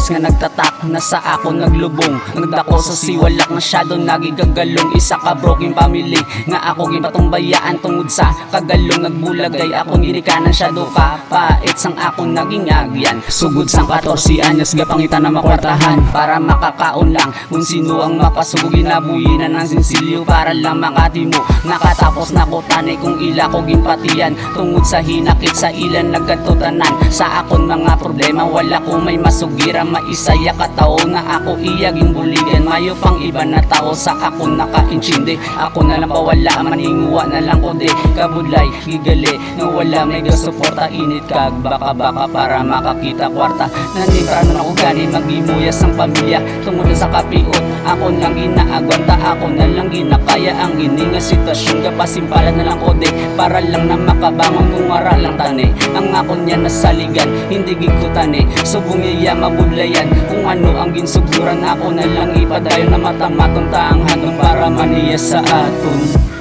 oras nga nagtatak na sa ako naglubong. Nagdako sa siwalak masyado nagigagalong. Isa ka broken family nga ako gipatungbayaan tungod sa kagalong. Nagbulagay akong ginikanan siya do ka pait sang akong naging agyan. Sugod sang 14 anyos gapangitan na makwartahan para makakaon lang kung sino ang mapasugod. Ginabuyinan ng sinsilyo para lang makatimo. Nakatapos na ko tanay kung ila ko ginpatiyan tungod sa hinakit sa ilan nagkatutanan. Sa akon mga problema wala ko may masugira. Maisaya katao na ako iyaging buligan. Mayo pang iba na tao sa akon nakaintindi. Ako na lang pawala maninguwa na lang ko di kabudlay gigali nga wala may gasuporta. Init kag baka para makakita kwarta. Nanimbrano na ko gani magimuyas ang pamilya tungod sa kapiot. Ako lang ginaagwanta, ako na lang ginakaya ang ininga sitwasyon. Kapasimpalan na lang ko di para lang na makabangon kung ara lang tani. Ang ako niya nasaligan, hindi gigutani. Subong iya mabudlayan kung ano ang ginsuguran. Ako na lang ipadayon na matamaton taang hanggang para maniya sa aton.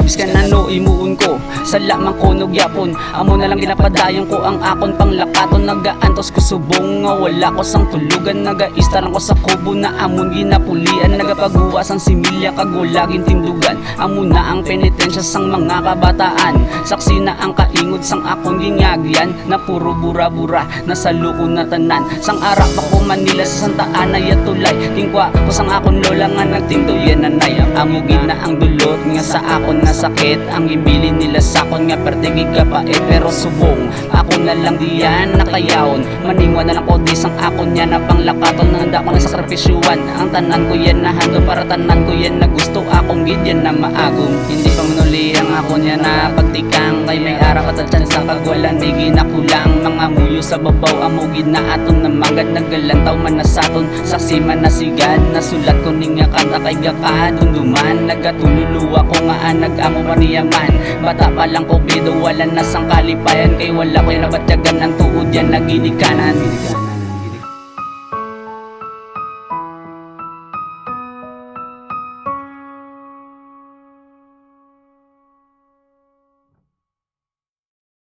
Biskan ano imuon ko sa lamang kunog yapon. Amo na lang ginapadayon ko ang akon panglakaton. Nagaantos ko subong nga wala ko sang tulugan. Nagaistaran ko sa kubo na amon ginapulian. Nagapaguwas ang similya kag wala gin tindugan. Amo na ang penitensya sang mga kabataan. Saksi na ang kaingod sang akong gingagyan na puro bura-bura nasa luko na tanan. Sang arak pa ko Manila sa Santa Ana ya tulay. Tingkwa ko sang akon lola nga nagtinduyan nanay. Ang amo gina ang dulot nga sa akon na sakit. Ang ibili nila sakon nga pertigig kapait. Pero subong ako na lang diyan nakayaon. Maningwa na lang ko di sang akon yan na panglakaton. Nanda ko na sakripisyuan. Ang tanan ko yan na hando para tanan ko yan na gusto akong gidyan na maagong. Hindi pa manuli ang akon yan na pagtikang. Kay may araw at at sa kagwalan di ginakulang. Mga muyo sa babaw amugid na aton na magad nagalantaw man na saton. Saksi man na sigad nasulat ko ning nga kanta kay gakadunduman. Nagatululuwa ko nga anag amo paniyaman. Bata pa lang ko bido wala na sang kalipayan. Kay wala ko yung nabatyagan ang tuod yan na ginikanan.